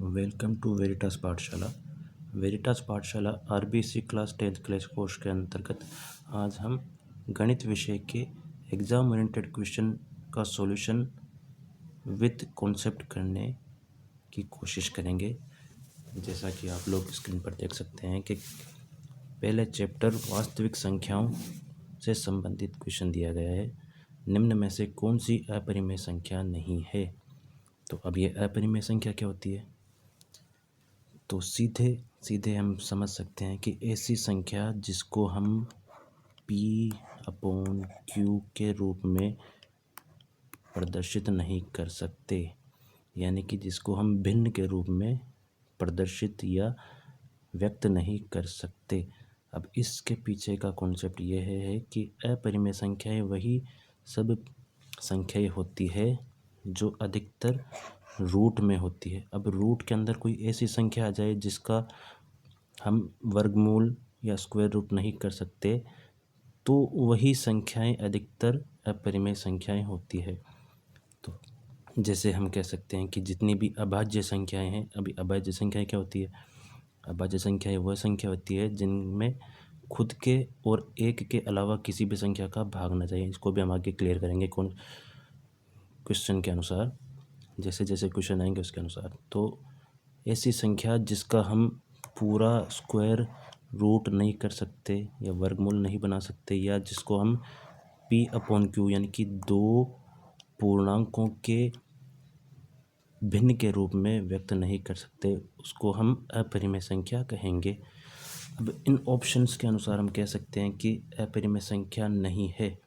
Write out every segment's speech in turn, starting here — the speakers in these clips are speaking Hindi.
वेलकम टू वेरिटास पाठशाला। वेरिटास पाठशाला RBC class 10th class course के अंतर्गत आज हम गणित विषय के एग्ज़ाम ओरिएंटेड क्वेश्चन का सॉल्यूशन विद कॉन्सेप्ट करने की कोशिश करेंगे। जैसा कि आप लोग स्क्रीन पर देख सकते हैं कि पहले चैप्टर वास्तविक संख्याओं से संबंधित क्वेश्चन दिया गया है। निम्न में से कौन सी अपरिमेय संख्या नहीं है? तो अब ये अपरिमेय संख्या क्या होती है? तो सीधे सीधे हम समझ सकते हैं कि ऐसी संख्या जिसको हम P/Q के रूप में प्रदर्शित नहीं कर सकते, यानी कि जिसको हम भिन्न के रूप में प्रदर्शित या व्यक्त नहीं कर सकते। अब इसके पीछे का कॉन्सेप्ट ये है कि अपरिमेय संख्याएं वही सब संख्याएं होती है जो अधिकतर रूट में होती है। अब रूट के अंदर कोई ऐसी संख्या आ जाए जिसका हम वर्गमूल या स्क्वायर रूट नहीं कर सकते, तो वही संख्याएं अधिकतर अपरिमेय संख्याएं होती है। तो जैसे हम कह सकते हैं कि जितनी भी अभाज्य संख्याएं हैं, अभी अभाज्य संख्याएं क्या होती है? अभाज्य संख्याएं वह संख्या होती है जिनमें खुद के और एक के अलावा किसी भी संख्या का भाग न जाए। इसको भी हम आगे क्लियर करेंगे कौन क्वेश्चन के अनुसार, जैसे जैसे क्वेश्चन आएंगे उसके अनुसार। तो ऐसी संख्या जिसका हम पूरा स्क्वायर रूट नहीं कर सकते या वर्गमूल नहीं बना सकते, या जिसको हम P/Q यानी कि दो पूर्णांकों के भिन्न के रूप में व्यक्त नहीं कर सकते, उसको हम अपरिमेय संख्या कहेंगे। अब इन ऑप्शंस के अनुसार हम कह सकते हैं कि अपरिमेय संख्या नहीं है।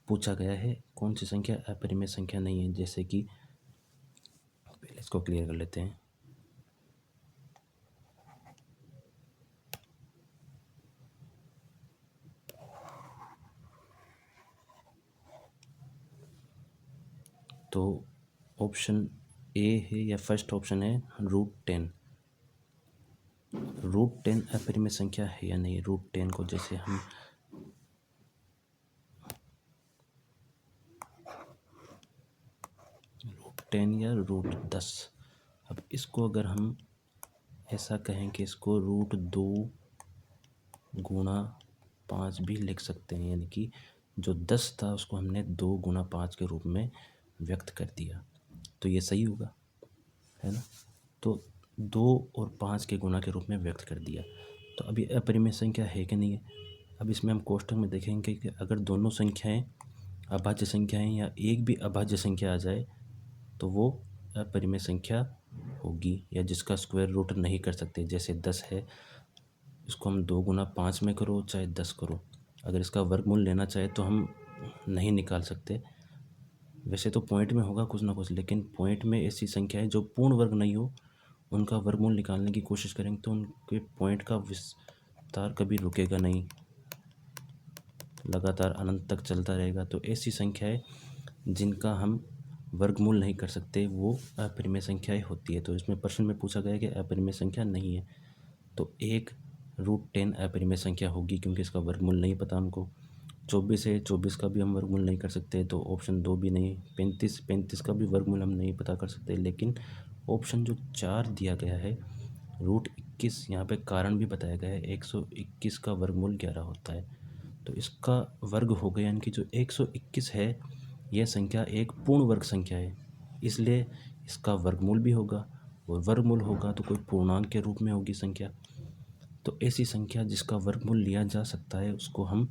पूछा गया है कौन सी संख्या अपरिमेय संख्या नहीं है। जैसे कि पहले इसको क्लियर कर लेते हैं। तो ऑप्शन ए है या फर्स्ट ऑप्शन है √10। √10 अपरिमेय संख्या है या नहीं? √10 को जैसे हम √10 या √10, अब इसको अगर हम ऐसा कहें कि इसको √2 गुणा 5 भी लिख सकते हैं, यानी कि जो 10 था उसको हमने 2 गुणा 5 के रूप में व्यक्त कर दिया, तो ये सही होगा, है ना? तो 2 और 5 के गुणा के रूप में व्यक्त कर दिया। तो अभी अपरिमेय संख्या है कि नहीं है? अब इसमें हम कोष्ठक में देखेंगे कि अगर दोनों संख्याएं अभाज्य संख्याएं या एक भी अभाज्य संख्या आ जाए तो वो अपरिमेय संख्या होगी, या जिसका स्क्वायर रूट नहीं कर सकते। जैसे 10 है, इसको हम 2 गुणा 5 में करो चाहे 10 करो, अगर इसका वर्गमूल लेना चाहे तो हम नहीं निकाल सकते। वैसे तो पॉइंट में होगा कुछ ना कुछ, लेकिन पॉइंट में ऐसी संख्याएं जो पूर्ण वर्ग नहीं हो उनका वर्गमूल निकालने की कोशिश करेंगे तो उनके पॉइंट का विस्तार कभी रुकेगा नहीं, लगातार अनंत तक चलता रहेगा। तो ऐसी संख्याएं जिनका हम वर्गमूल नहीं कर सकते वो अपरिमेय संख्याएं होती है। तो इसमें प्रश्न में पूछा गया कि अपरिमेय संख्या नहीं है, तो एक √10 अपरिमेय संख्या होगी क्योंकि इसका वर्गमूल नहीं पता हमको। 24 है, 24 का भी हम वर्गमूल नहीं कर सकते, तो ऑप्शन 2 भी नहीं। 35 का भी वर्गमूल हम नहीं पता कर सकते, लेकिन ऑप्शन जो 4 दिया गया है √21, यहाँ पे कारण भी बताया गया है 121 का वर्गमूल 11 होता है, तो इसका वर्ग हो गया, यानी कि जो 121 है यह संख्या एक पूर्ण वर्ग संख्या है, इसलिए इसका वर्गमूल भी होगा, और वर्गमूल होगा तो कोई पूर्णांक के रूप में होगी संख्या। तो ऐसी संख्या जिसका वर्गमूल लिया जा सकता है उसको हम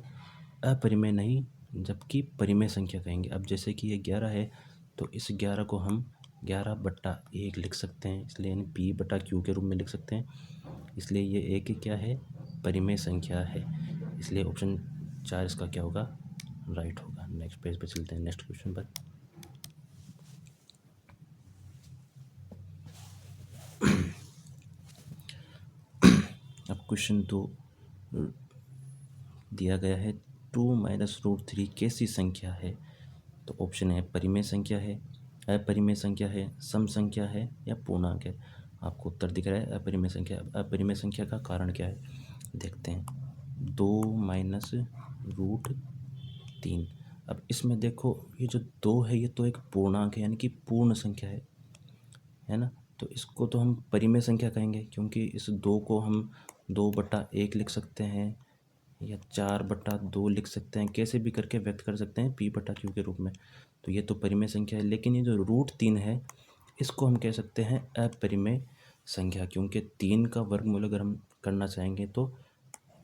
अपरिमेय नहीं जबकि परिमेय संख्या कहेंगे। अब जैसे कि ये 11 है, तो इस 11 को हम 11/1 लिख सकते हैं, इसलिए यानी P/Q के रूप में लिख सकते हैं, इसलिए ये एक क्या है? परिमेय संख्या है, इसलिए ऑप्शन 4 इसका क्या होगा? राइट होगा। नेक्स्ट पेज पे चलते हैं, नेक्स्ट क्वेश्चन पर। अब क्वेश्चन 2 दिया गया है 2 - √3 कैसी संख्या है? तो ऑप्शन है परिमेय संख्या है, अपरिमेय संख्या है, सम संख्या है या पूर्णांक है। आपको उत्तर दिख रहा है अपरिमेय संख्या। अपरिमेय संख्या का कारण क्या है देखते हैं। 2 - √3, अब इसमें देखो ये जो 2 है ये तो एक पूर्णांक है, यानी कि पूर्ण संख्या है ना? तो इसको तो हम परिमेय संख्या कहेंगे, क्योंकि इस 2 को हम 2/1 लिख सकते हैं या 4/2 लिख सकते हैं, कैसे भी करके व्यक्त कर सकते हैं P/Q के रूप में। तो ये तो परिमेय संख्या है। लेकिन ये जो √3 है, इसको हम कह सकते हैं अपरिमेय संख्या, क्योंकि 3 का वर्गमूल अगर हम करना चाहेंगे तो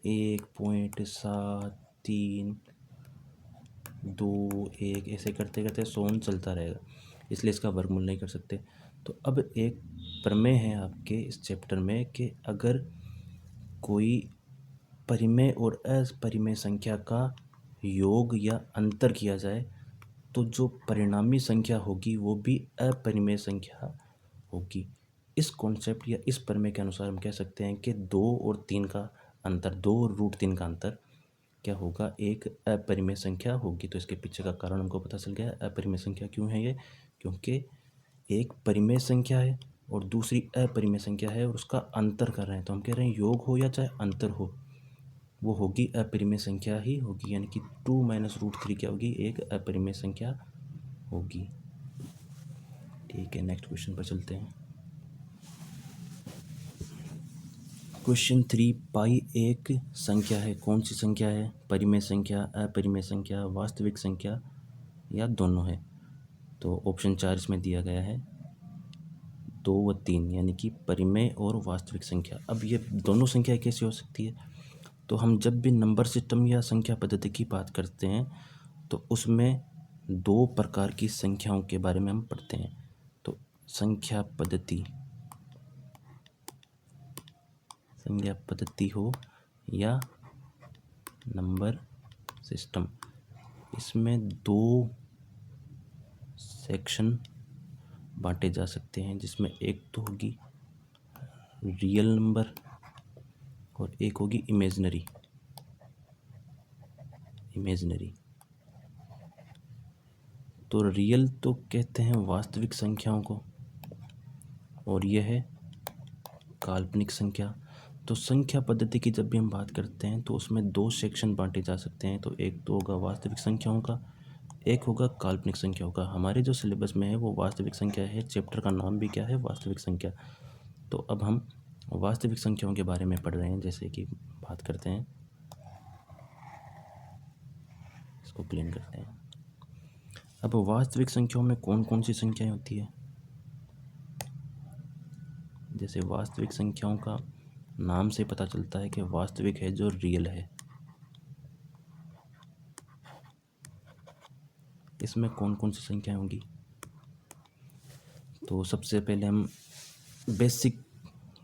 1.7321 ऐसे करते करते 100 चलता रहेगा, इसलिए इसका वर्गमूल नहीं कर सकते। तो अब एक प्रमेय है आपके इस चैप्टर में कि अगर कोई परिमेय और अपरिमेय संख्या का योग या अंतर किया जाए तो जो परिणामी संख्या होगी वो भी अपरिमेय संख्या होगी। इस कॉन्सेप्ट या इस प्रमेय के अनुसार हम कह सकते हैं कि 2 और 3 का अंतर, 2 और √3 का अंतर क्या होगा, एक अपरिमेय संख्या होगी। तो इसके पीछे का कारण हमको पता चल गया। अपरिमेय संख्या क्यों है ये, क्योंकि एक परिमेय संख्या है और दूसरी अपरिमेय संख्या है और उसका अंतर कर रहे हैं। तो हम कह रहे हैं योग हो या चाहे अंतर हो, वो होगी अपरिमेय संख्या ही होगी, यानी कि 2 - √3 क्या होगी, एक अपरिमेय संख्या होगी। ठीक है, नेक्स्ट क्वेश्चन पर चलते हैं। क्वेश्चन 3, पाई एक संख्या है, कौन सी संख्या है, परिमेय संख्या, अपरिमेय संख्या, वास्तविक संख्या या दोनों है। तो ऑप्शन 4 इसमें दिया गया है, 2 व 3, यानी कि परिमेय और वास्तविक संख्या। अब ये दोनों संख्या कैसे हो सकती है, तो हम जब भी नंबर सिस्टम या संख्या पद्धति की बात करते हैं तो उसमें 2 प्रकार की संख्याओं के बारे में हम पढ़ते हैं। तो संख्या पद्धति हो या नंबर सिस्टम, इसमें 2 सेक्शन बांटे जा सकते हैं, जिसमें एक तो होगी रियल नंबर और एक होगी इमेजिनरी। तो रियल तो कहते हैं वास्तविक संख्याओं को और यह है काल्पनिक संख्या। तो संख्या पद्धति की जब भी हम बात करते हैं तो उसमें 2 सेक्शन बांटे जा सकते हैं। तो एक तो होगा वास्तविक संख्याओं का, एक होगा काल्पनिक संख्याओं का। हमारे जो सिलेबस में है वो वास्तविक संख्या है, चैप्टर का नाम भी क्या है, वास्तविक संख्या। तो अब हम वास्तविक संख्याओं के बारे में पढ़ रहे हैं, जैसे कि बात करते हैं, इसको क्लीन करते हैं। अब वास्तविक संख्याओं में कौन कौन सी संख्याएं होती है, जैसे वास्तविक संख्याओं का नाम से पता चलता है कि वास्तविक है जो रियल है। इसमें कौन कौन सी संख्याएं होंगी, तो सबसे पहले हम बेसिक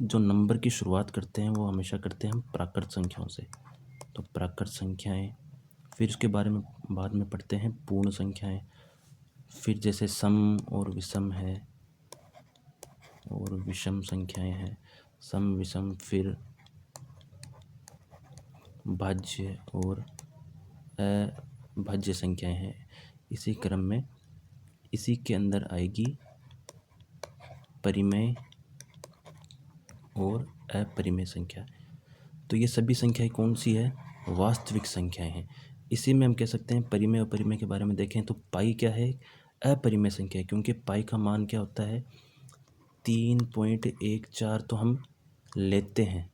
जो नंबर की शुरुआत करते हैं वो हमेशा करते हैं हम प्राकृत संख्याओं से। तो प्राकृत संख्याएं, फिर उसके बारे में बाद में पढ़ते हैं पूर्ण संख्याएं, फिर जैसे सम और विषम है और विषम संख्याएं हैं, सम विषम, फिर भाज्य और अभाज्य संख्याएं हैं। इसी क्रम में इसी के अंदर आएगी परिमेय और अपरिमेय संख्या। तो ये सभी संख्याएं कौन सी है, वास्तविक संख्याएं हैं। इसी में हम कह सकते हैं परिमेय और अपरिमेय के बारे में देखें तो पाई क्या है, अपरिमेय संख्या है, क्योंकि पाई का मान क्या होता है 3.14 तो हम लेते हैं,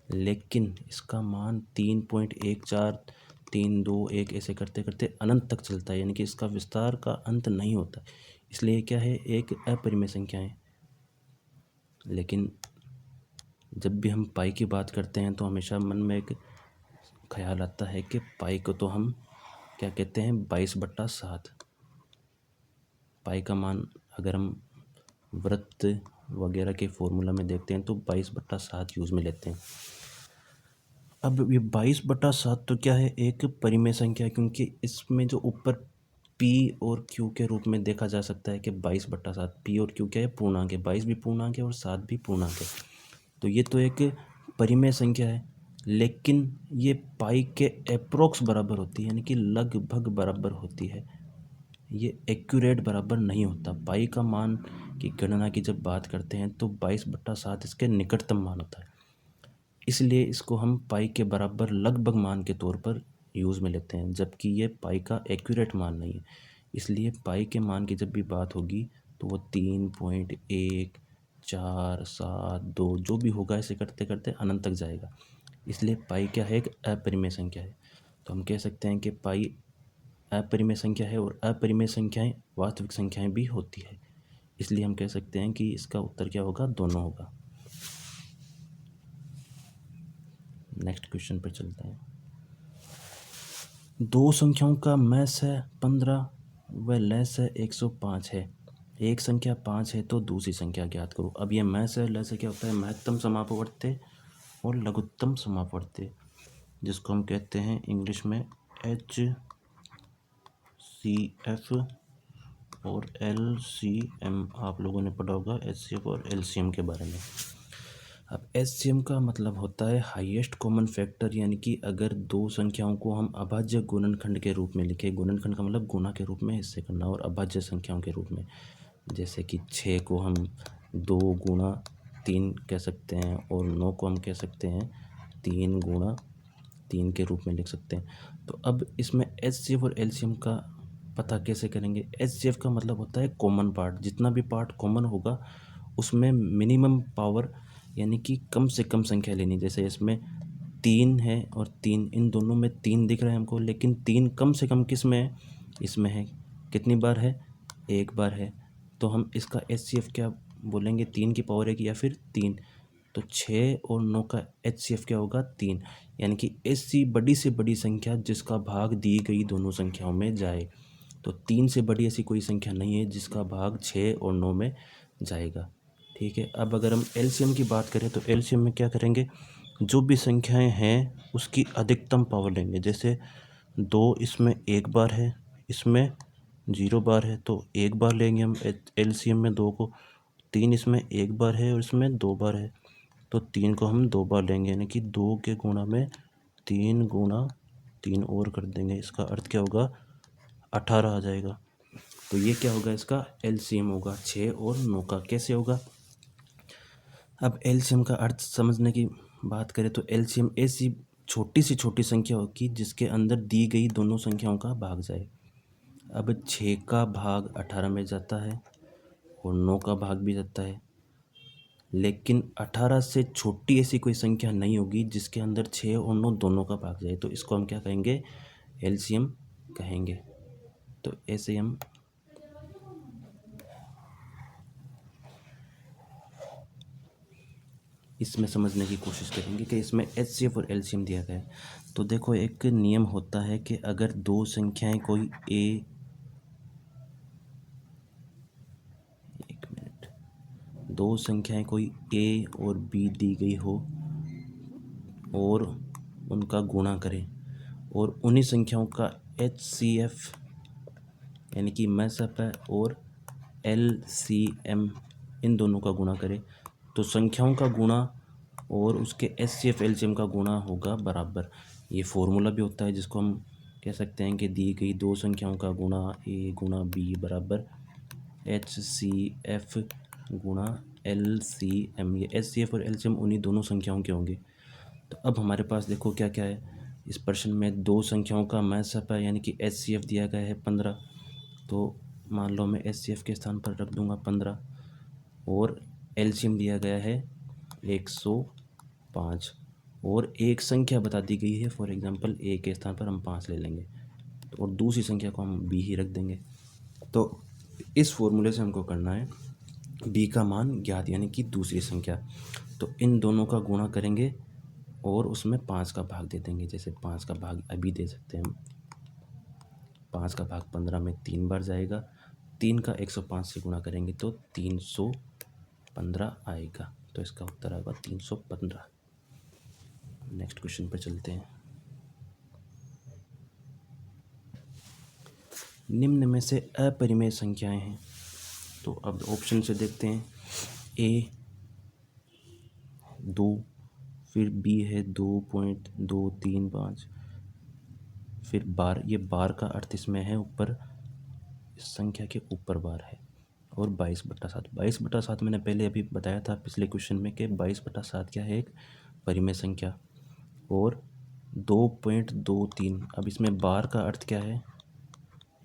लेकिन इसका मान 3.14, 321 ऐसे करते करते अनंत तक चलता है, यानी कि इसका विस्तार का अंत नहीं होता, इसलिए क्या है, एक अपरिमेय संख्या है। लेकिन जब भी हम पाई की बात करते हैं तो हमेशा मन में एक ख्याल आता है कि पाई को तो हम क्या कहते हैं, 22/7। पाई का मान अगर हम वृत्त वगैरह के फॉर्मूला में देखते हैं तो 22/7 यूज़ में लेते हैं। अब ये 22/7 तो क्या है, एक परिमेय संख्या है, क्योंकि इसमें जो ऊपर P और Q के रूप में देखा जा सकता है कि 22/7, P और Q क्या है, पूर्णांक है, 22 भी पूर्णांक है और 7 भी पूर्णांक है। तो ये तो एक परिमेय संख्या है, लेकिन ये पाई के अप्रोक्स बराबर होती है, यानी कि लगभग बराबर होती है, ये एक्यूरेट बराबर नहीं होता। पाई का मान की गणना की जब बात करते हैं तो 22/7 इसके निकटतम मान होता है, इसलिए इसको हम पाई के बराबर लगभग मान के तौर पर यूज़ में लेते हैं, जबकि ये पाई का एक्यूरेट मान नहीं है। इसलिए पाई के मान की जब भी बात होगी तो वो 3.14 4, 7, 2 जो भी होगा ऐसे करते करते अनंत तक जाएगा। इसलिए पाई क्या है, एक अपरिमेय संख्या है। तो हम कह सकते हैं कि पाई अपरिमेय संख्या है और अपरिमेय संख्याएं वास्तविक संख्याएं भी होती है। इसलिए हम कह सकते हैं कि इसका उत्तर क्या होगा, दोनों होगा। नेक्स्ट क्वेश्चन पर चलते हैं। दो संख्याओं का मैस है 15 व लेस है 105 है। एक संख्या 5 है तो दूसरी संख्या ज्ञात करो। अब ये मैस है, लेस है, क्या होता है, महत्तम समापवर्ती और लघुत्तम समापवर्ती, जिसको हम कहते हैं इंग्लिश में HCF और LCM। आप लोगों ने पढ़ा होगा HCF और LCM के बारे में। अब HCM का मतलब होता है हाईएस्ट कॉमन फैक्टर, यानी कि अगर दो संख्याओं को हम अभाज्य गुणनखंड के रूप में लिखें, गुणनखंड का मतलब गुणा के रूप में हिस्से करना, और अभाज्य संख्याओं के रूप में, जैसे कि 6 को हम 2 गुणा 3 कह सकते हैं और 9 को हम कह सकते हैं 3 गुणा 3 के रूप में लिख सकते हैं। तो अब इसमें HCF और LCM का पता कैसे करेंगे। HCF का मतलब होता है कॉमन पार्ट, जितना भी पार्ट कॉमन होगा उसमें मिनिमम पावर यानी कि कम से कम संख्या लेनी। जैसे इसमें 3 है और 3, इन दोनों में 3 दिख रहा है हमको, लेकिन 3 कम से कम किस में है, इसमें है। कितनी बार है, एक बार है। तो हम इसका HCF क्या बोलेंगे, 3 की पावर 1 या फिर 3। तो 6 और 9 का HCF क्या होगा, 3। यानी कि ऐसी बड़ी से बड़ी संख्या जिसका भाग दी गई दोनों संख्याओं में जाए। तो 3 से बड़ी ऐसी कोई संख्या नहीं है जिसका भाग 6 और 9 में जाएगा। ठीक है। अब अगर हम LCM की बात करें तो LCM में क्या करेंगे, जो भी संख्याएं हैं उसकी अधिकतम पावर लेंगे। जैसे 2 इसमें एक बार है, इसमें 0 बार है, तो एक बार लेंगे हम LCM में 2 को। 3 इसमें एक बार है और इसमें 2 बार है, तो 3 को हम 2 बार लेंगे, यानी कि 2 के गुणा में 3 गुणा 3 और कर देंगे। इसका अर्थ क्या होगा, 18 आ जाएगा। तो ये क्या होगा, इसका LCM होगा 6 और 9 का। कैसे होगा, अब LCM का अर्थ समझने की बात करें तो LCM ऐसी छोटी सी छोटी संख्या होगी जिसके अंदर दी गई दोनों संख्याओं का भाग जाए। अब 6 का भाग 18 में जाता है और 9 का भाग भी जाता है, लेकिन 18 से छोटी ऐसी कोई संख्या नहीं होगी जिसके अंदर 6 और 9 दोनों का भाग जाए। तो इसको हम क्या कहेंगे, LCM कहेंगे। तो ऐसे हम इसमें समझने की कोशिश करेंगे कि इसमें HCF और LCM दिया गया है। तो देखो, एक नियम होता है कि अगर दो संख्याएं कोई दो संख्याएं कोई A और B दी गई हो और उनका गुणा करें और उन्हीं संख्याओं का HCF यानी कि मैसअप है और LCM इन दोनों का गुणा करें, तो संख्याओं का गुणा और उसके HCF LCM का गुणा होगा बराबर। ये फॉर्मूला भी होता है जिसको हम कह सकते हैं कि दी गई दो संख्याओं का गुणा A गुणा B बराबर HCF गुणा LCM। ये HCF और LCM उन्हीं दोनों संख्याओं के होंगे। तो अब हमारे पास देखो क्या क्या है इस प्रश्न में। दो संख्याओं का मैसअप है यानी कि HCF दिया गया है 15, तो मान लो मैं HCF के स्थान पर रख दूंगा 15, और LCM दिया गया है 105, और एक संख्या बता दी गई है, फॉर एग्जांपल A के स्थान पर हम 5 ले लेंगे, और दूसरी संख्या को हम B ही रख देंगे। तो इस फॉर्मूले से हमको करना है B का मान ज्ञात, यानी कि दूसरी संख्या। तो इन दोनों का गुणा करेंगे और उसमें 5 का भाग दे देंगे। जैसे 5 का भाग अभी दे सकते हैं हम, 5 का भाग 15 में 3 बार जाएगा, 3 का 105 से गुणा करेंगे तो 315 आएगा। तो इसका उत्तर आएगा 315। नेक्स्ट क्वेश्चन पर चलते हैं। निम्न में से अपरिमेय संख्याएं हैं। तो अब ऑप्शन से देखते हैं। A 2, फिर B है 2.235, फिर बार। ये बार का अर्थ इसमें है ऊपर, इस संख्या के ऊपर बार है, और 22/7। 22/7 मैंने पहले अभी बताया था पिछले क्वेश्चन में कि 22/7 क्या है, एक परिमेय संख्या। और 2.23, अब इसमें बार का अर्थ क्या है,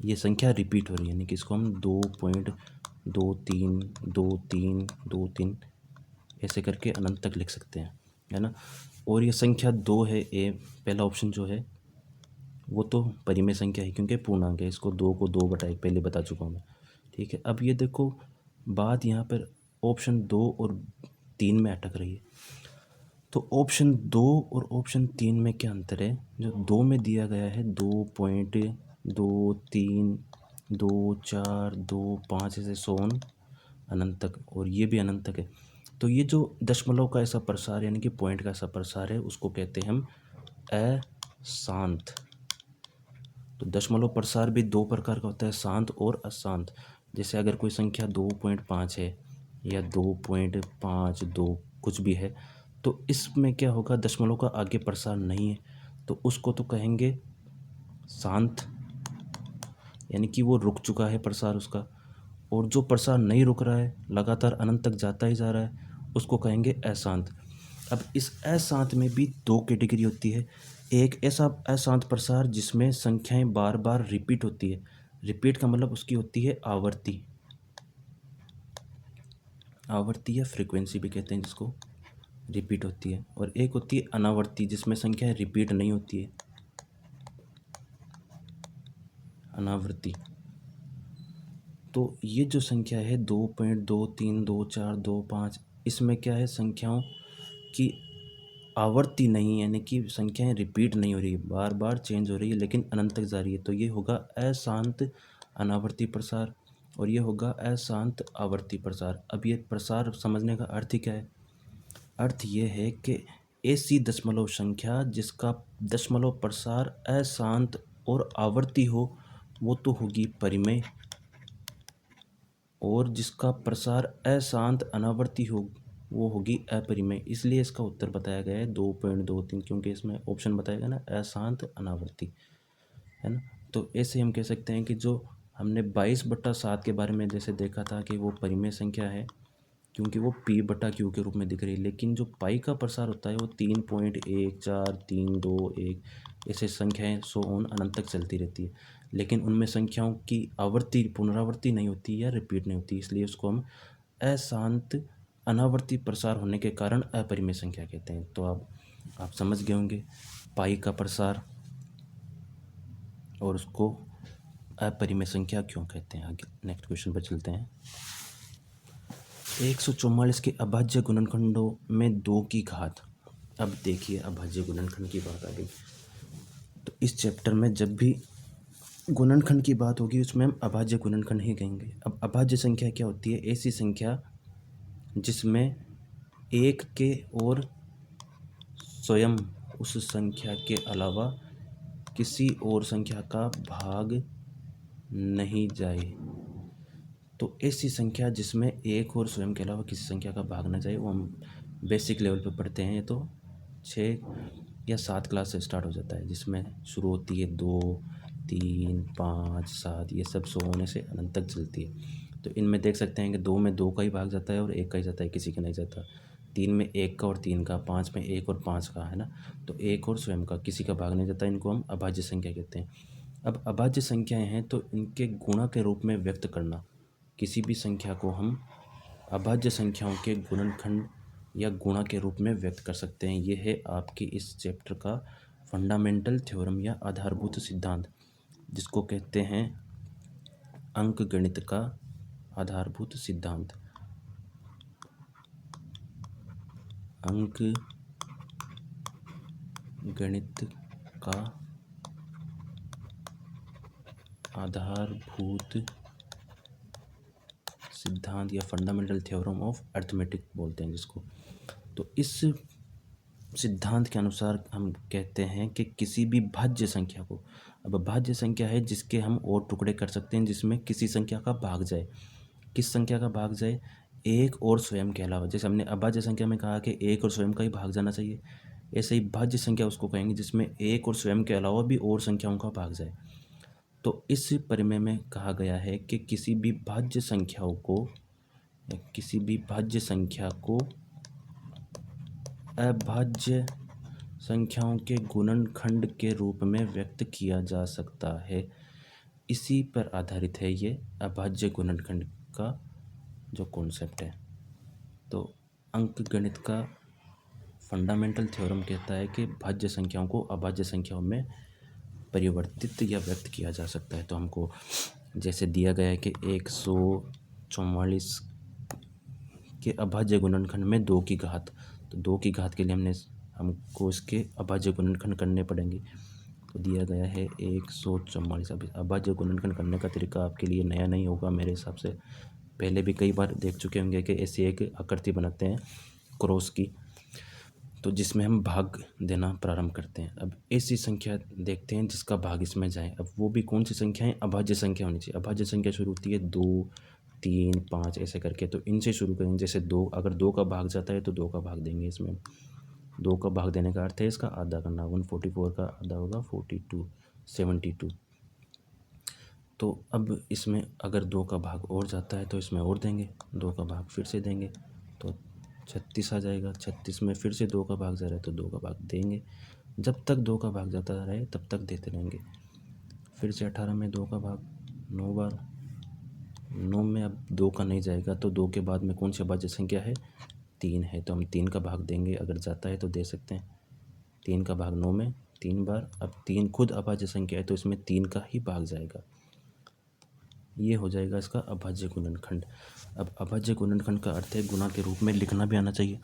ये संख्या रिपीट हो रही है, यानी कि इसको हम 2.232323 ऐसे करके अनंत तक लिख सकते हैं, है ना। और ये संख्या 2 है, ए पहला ऑप्शन जो है वो तो परिमेय संख्या है क्योंकि पूर्णांक है, इसको 2 को 2/1 पहले बता चुका हूँ मैं, ठीक है। अब ये देखो बात यहाँ पर ऑप्शन 2 और 3 में अटक रही है। तो ऑप्शन 2 और ऑप्शन 3 में क्या अंतर है? जो 2 में दिया गया है 2.23, 2, 4, 2, 5 ऐसे सोन अनंत तक, और ये भी अनंत तक है। तो ये जो दशमलव का ऐसा प्रसार यानी कि पॉइंट का ऐसा प्रसार है उसको कहते हैं हम अशांत। तो दशमलव प्रसार भी 2 प्रकार का होता है, शांत और अशांत। जैसे अगर कोई संख्या 2.5 है या 2.52 कुछ भी है, तो इसमें क्या होगा, दशमलव का आगे प्रसार नहीं है, तो उसको तो कहेंगे शांत, यानी कि वो रुक चुका है प्रसार उसका। और जो प्रसार नहीं रुक रहा है, लगातार अनंत तक जाता ही जा रहा है, उसको कहेंगे अशांत। अब इस अशांत में भी 2 कैटेगरी होती है। एक ऐसा अशांत प्रसार जिसमें संख्याएं बार बार रिपीट होती है। रिपीट का मतलब उसकी होती है आवर्ती, आवर्ती या फ्रीक्वेंसी भी कहते हैं जिसको, रिपीट होती है। और एक होती है अनावर्ती जिसमें संख्याएं रिपीट नहीं होती है, अनावर्ती। तो ये जो संख्या है 2.23, 2, 4, 2, 5, इसमें क्या है, संख्याओं की आवर्ती नहीं, यानी कि संख्याएं रिपीट नहीं हो रही, बार बार चेंज हो रही है लेकिन अनंत तक जा रही है। तो ये होगा अशांत अनावर्ती प्रसार और ये होगा अशांत आवर्ती प्रसार। अब ये प्रसार समझने का अर्थ ही क्या है? अर्थ ये है कि ऐसी दशमलव संख्या जिसका दशमलव प्रसार अशांत और आवर्ती हो वो तो होगी परिमेय, और जिसका प्रसार अशांत अनावर्ती हो वो होगी अपरिमेय। इसलिए इसका उत्तर बताया गया है 2.23, क्योंकि इसमें ऑप्शन बताया गया ना अशांत अनावर्ती, है ना। तो ऐसे हम कह सकते हैं कि जो हमने 22/7 के बारे में जैसे देखा था कि वो परिमेय संख्या है क्योंकि वो P/Q के रूप में दिख रही है, लेकिन जो पाई का प्रसार होता है वो 3.1432 1 ऐसे संख्याएं सो ऑन अनंत तक चलती रहती है, लेकिन उनमें संख्याओं की आवर्ती पुनरावर्ती नहीं होती या रिपीट नहीं होती, इसलिए उसको हम अशांत अनावर्ती प्रसार होने के कारण अपरिमेय संख्या कहते हैं। तो आप समझ गए होंगे पाई का प्रसार और उसको अपरिमेय संख्या क्यों कहते हैं। आगे नेक्स्ट क्वेश्चन पर चलते हैं। 144 के अभाज्य गुणनखंडों में 2 की घात। अब देखिए अभाज्य गुणनखंड की बात आ गई, तो इस चैप्टर में जब भी गुणनखंड की बात होगी उसमें हम अभाज्य गुणनखंड ही कहेंगे। अब अभाज्य संख्या क्या होती है? ऐसी संख्या जिसमें एक के और स्वयं उस संख्या के अलावा किसी और संख्या का भाग नहीं जाए। तो ऐसी संख्या जिसमें एक और स्वयं के अलावा किसी संख्या का भाग न जाए वो हम बेसिक लेवल पे पढ़ते हैं। ये तो 6 या 7 क्लास से स्टार्ट हो जाता है, जिसमें शुरू होती है 2, 3, 5, 7, ये सब सो होने से अनंत तक चलती है। तो इनमें देख सकते हैं कि 2 में 2 का ही भाग जाता है और 1 का ही जाता है, किसी का नहीं जाता। 3 में 1 का और 3 का, 5 में 1 और 5 का, है ना। तो 1 और स्वयं का किसी का भाग नहीं जाता, इनको हम अभाज्य संख्या कहते हैं। अब अभाज्य संख्याएं हैं तो इनके गुणा के रूप में व्यक्त करना, किसी भी संख्या को हम अभाज्य संख्याओं के गुणनखंड या गुणा के रूप में व्यक्त कर सकते हैं। यह है आपकी इस चैप्टर का फंडामेंटल थ्योरम या आधारभूत सिद्धांत, जिसको कहते हैं अंकगणित का आधारभूत सिद्धांत। अंक गणित का आधारभूत सिद्धांत या फंडामेंटल थ्योरम ऑफ अर्थमेटिक बोलते हैं जिसको। तो इस सिद्धांत के अनुसार हम कहते हैं कि किसी भी भाज्य संख्या को, अब भाज्य संख्या है जिसके हम और टुकड़े कर सकते हैं जिसमें किसी संख्या का भाग जाए। किस संख्या का भाग जाए? एक और स्वयं के अलावा। जैसे हमने अभाज्य संख्या में कहा कि एक और स्वयं का ही भाग जाना चाहिए, ऐसे ही भाज्य संख्या उसको कहेंगे जिसमें एक और स्वयं के अलावा भी और संख्याओं का भाग जाए। तो इस परिमेय में कहा गया है कि किसी भी भाज्य संख्याओं को या किसी भी भाज्य संख्या को अभाज्य संख्याओं के गुणनखंड के रूप में व्यक्त किया जा सकता है। इसी पर आधारित है ये अभाज्य गुणनखंड का जो कॉन्सेप्ट है। तो अंकगणित का फंडामेंटल थ्योरम कहता है कि भाज्य संख्याओं को अभाज्य संख्याओं में परिवर्तित या व्यक्त किया जा सकता है। तो हमको जैसे दिया गया है कि 144 के अभाज्य गुणनखंड में 2 की घात, तो 2 की घात के लिए हमको इसके अभाज्य गुणनखंड करने पड़ेंगे। तो दिया गया है 144। अब अभाज्य गुणनखंड करने का तरीका आपके लिए नया नहीं होगा, मेरे हिसाब से पहले भी कई बार देख चुके होंगे कि ऐसी एक आकृति बनाते हैं क्रॉस की, तो जिसमें हम भाग देना प्रारंभ करते हैं। अब ऐसी संख्या देखते हैं जिसका भाग इसमें जाए। अब वो भी कौन सी संख्या है? अभाज्य संख्या होनी चाहिए। अभाज्य संख्या शुरू होती है 2, 3, 5 ऐसे करके, तो इनसे शुरू करेंगे। जैसे 2, अगर 2 का भाग जाता है तो 2 का भाग देंगे। इसमें 2 का भाग देने का अर्थ है इसका आधा करना। 144 का आधा होगा 42, 72। तो अब इसमें अगर 2 का भाग और जाता है तो इसमें और देंगे, 2 का भाग फिर से देंगे तो 36 आ जाएगा। 36 में फिर से 2 का भाग जा रहा है तो 2 का भाग देंगे। जब तक 2 का भाग जाता रहे तब तक देते रहेंगे। फिर से 18 में 2 का भाग 9 बार। 9 में अब 2 का नहीं जाएगा तो 2 के बाद में कौन सी अभाज्य संख्या है? 3 है, तो हम 3 का भाग देंगे। अगर जाता है तो दे सकते हैं। 3 का भाग 9 में 3 बार। अब 3 खुद अभाज्य संख्या है तो इसमें 3 का ही भाग जाएगा। ये हो जाएगा इसका अभाज्य गुणनखंड। अब अभाज्य गुणनखंड का अर्थ है गुणा के रूप में लिखना भी आना चाहिए।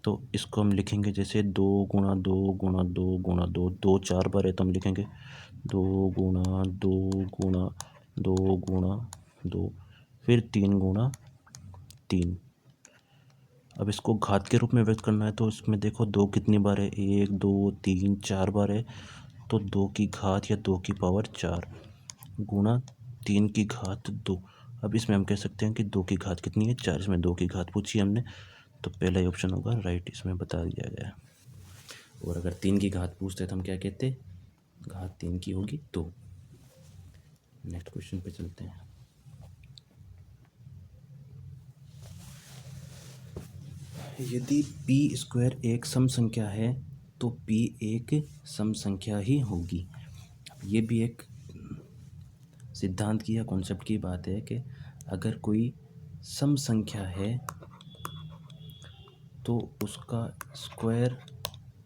तो इसको हम लिखेंगे जैसे 2 गुणा 2 गुणा 2 गुणा 2। 2 4 बार है तो हम लिखेंगे 2 गुणा 2 गुणा 2 गुणा 2, फिर 3 गुणा 3। अब इसको घात के रूप में व्यक्त करना है तो इसमें देखो 2 कितनी बार है? 1 2 3 4 बार है, तो 2 की घात या 2 की पावर 4 गुणा 3 की घात 2। अब इसमें हम कह सकते हैं कि 2 की घात कितनी है? 4। इसमें 2 की घात पूछी हमने, तो पहला ही ऑप्शन होगा राइट, इसमें बता दिया गया है। और अगर 3 की घात पूछते तो हम क्या कहते? घात 3 की होगी 2। नेक्स्ट क्वेश्चन पे चलते हैं। यदि पी स्क्वायर एक सम संख्या है तो पी एक सम संख्या ही होगी। ये भी एक सिद्धांत की या कॉन्सेप्ट की बात है कि अगर कोई सम संख्या है तो उसका स्क्वायर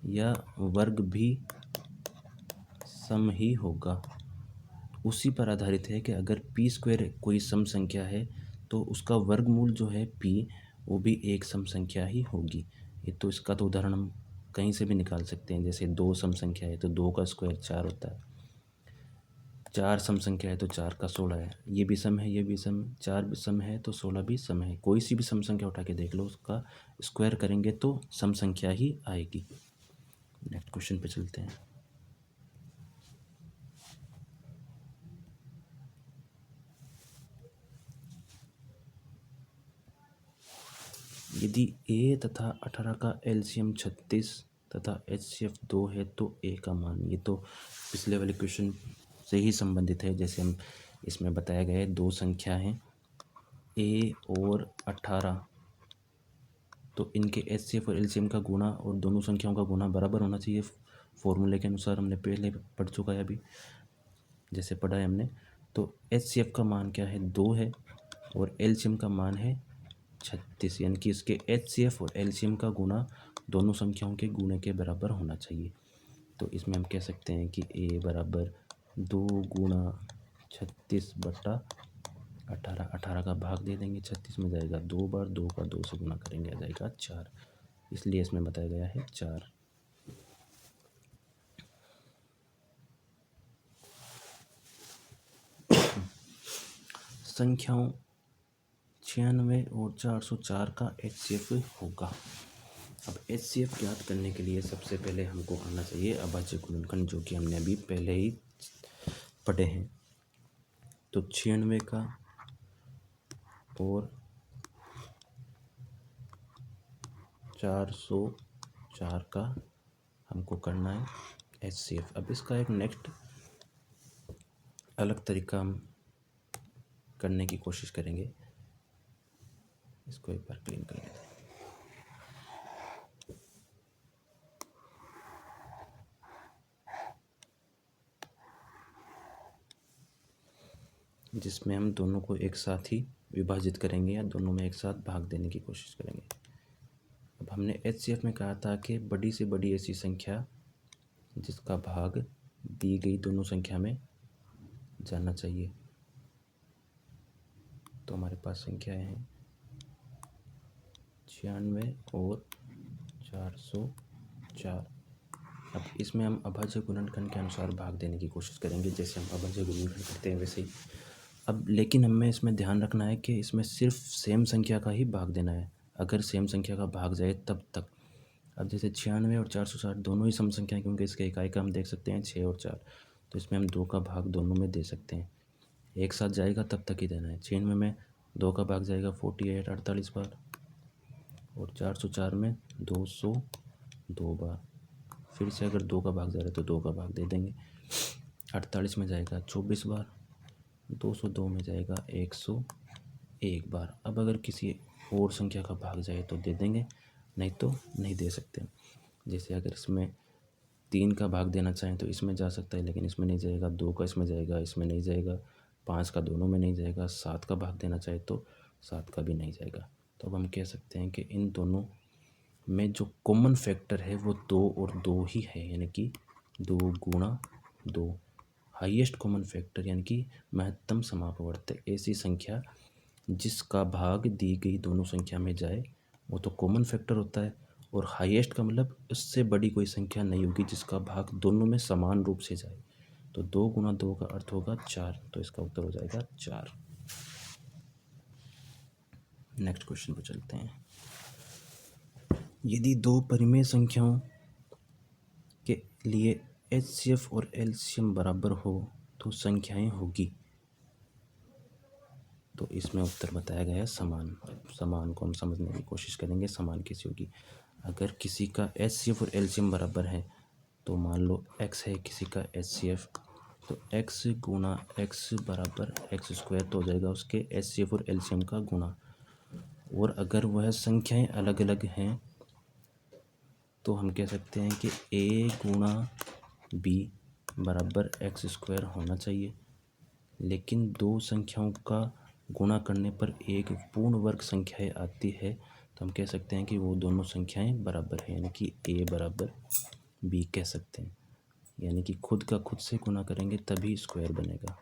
या वर्ग भी सम ही होगा। उसी पर आधारित है कि अगर पी स्क्वायर कोई सम संख्या है तो उसका वर्गमूल जो है पी, वो भी एक सम संख्या ही होगी। ये तो इसका तो उदाहरण हम कहीं से भी निकाल सकते हैं। जैसे 2 सम संख्या है तो 2 का स्क्वायर 4 होता है। 4 सम संख्या है तो 4 का 16 है। ये भी सम है, ये भी सम, 4 भी सम है तो 16 भी सम है। कोई सी भी सम संख्या उठा के देख लो, उसका स्क्वायर करेंगे तो सम संख्या ही आएगी। नेक्स्ट क्वेश्चन पे चलते हैं। यदि a तथा 18 का एलसीएम 36 तथा HCF 2 है तो a का मान। ये तो पिछले वाले क्वेश्चन से ही संबंधित है। जैसे हम इसमें बताया गया है 2 संख्या हैं a और 18, तो इनके HCF और LCM का गुणा और दोनों संख्याओं का गुणा बराबर होना चाहिए। फॉर्मूले के अनुसार हमने पहले पढ़ चुका है, अभी जैसे पढ़ा है हमने। तो HCF का मान क्या है? 2 है और LCM का मान है 36, यानी कि इसके HCF और LCM का गुणा दोनों संख्याओं के गुणे के बराबर होना चाहिए। तो इसमें हम कह सकते हैं कि a बराबर 2 गुणा 36 बटा 18। 18 का भाग दे देंगे, 36 में जाएगा 2 बार, 2 का 2 से गुणा करेंगे आ जाएगा 4, इसलिए इसमें बताया गया है 4। संख्याओं 96 और 404 का HCF होगा। अब HCF ज्ञात करने के लिए सबसे पहले हमको आना चाहिए अभाज्य गुणनखंड, जो कि हमने अभी पहले ही पढ़े हैं। तो 96 का और 404 का हमको करना है HCF। अब इसका एक नेक्स्ट अलग तरीका हम करने की कोशिश करेंगे। इसको एक बार क्लीन कर लेते हैं। जिसमें हम दोनों को एक साथ ही विभाजित करेंगे या दोनों में एक साथ भाग देने की कोशिश करेंगे। हमने HCF में कहा था कि बड़ी से बड़ी ऐसी संख्या जिसका भाग दी गई दोनों संख्या में जाना चाहिए। तो हमारे पास संख्याएं हैं 96 और 404। अब इसमें हम अभाज्य गुणनखंड के अनुसार भाग देने की कोशिश करेंगे, जैसे हम अभाज्य गुणनखंड करते हैं वैसे ही। अब लेकिन हमें इसमें ध्यान रखना है कि इसमें सिर्फ सेम संख्या का ही भाग देना है। अगर सेम संख्या का भाग जाए तब तक। अब जैसे 96 और 460 दोनों ही सम संख्या हैं, क्योंकि इसके इकाई का हम देख सकते हैं 6 और 4, तो इसमें हम 2 का भाग दोनों में दे सकते हैं। एक साथ जाएगा तब तक ही देना है। 96 में 2 का भाग जाएगा 48 बार, और 404 में 202 बार। फिर से अगर 2 का भाग जा रहा है तो 2 का भाग दे देंगे। 48 में जाएगा 24 बार, 202 में जाएगा 101 बार। अब अगर किसी और संख्या का भाग जाए तो दे देंगे, नहीं तो नहीं दे सकते। जैसे अगर इसमें 3 का भाग देना चाहें तो इसमें जा सकता है, लेकिन इसमें नहीं जाएगा। 2 का इसमें जाएगा, इसमें नहीं जाएगा। 5 का दोनों में नहीं जाएगा। 7 का भाग देना चाहे तो 7 का भी नहीं जाएगा। तो अब हम कह सकते हैं कि इन दोनों में जो कॉमन फैक्टर है वो 2 और 2 ही है, यानी कि 2 गुणा 2। हाईएस्ट कॉमन फैक्टर यानी कि महत्तम समापवर्त ऐसी संख्या जिसका भाग दी गई दोनों संख्या में जाए वो तो कॉमन फैक्टर होता है। और हाईएस्ट का मतलब उससे बड़ी कोई संख्या नहीं होगी जिसका भाग दोनों में समान रूप से जाए। तो 2 गुणा 2 का अर्थ होगा 4, तो इसका उत्तर हो जाएगा 4। नेक्स्ट क्वेश्चन पर चलते हैं। यदि दो परिमेय संख्याओं के लिए HCF और LCM बराबर हो तो संख्याएं होगी। तो इसमें उत्तर बताया गया है समान। समान को हम समझने की कोशिश करेंगे, समान कैसी होगी। अगर किसी का HCF और LCM बराबर है तो मान लो x है किसी का HCF, तो x गुणा x बराबर x² तो हो जाएगा उसके HCF और LCM का गुणा। और अगर वह संख्याएं अलग अलग हैं तो हम कह सकते हैं कि a गुणा b बराबर x² होना चाहिए। लेकिन दो संख्याओं का गुणा करने पर एक पूर्ण वर्ग संख्याएं आती है, तो हम कह सकते हैं कि वो दोनों संख्याएं बराबर हैं, यानी कि a बराबर b कह सकते हैं। यानी कि खुद का खुद से गुणा करेंगे तभी स्क्वायर बनेगा।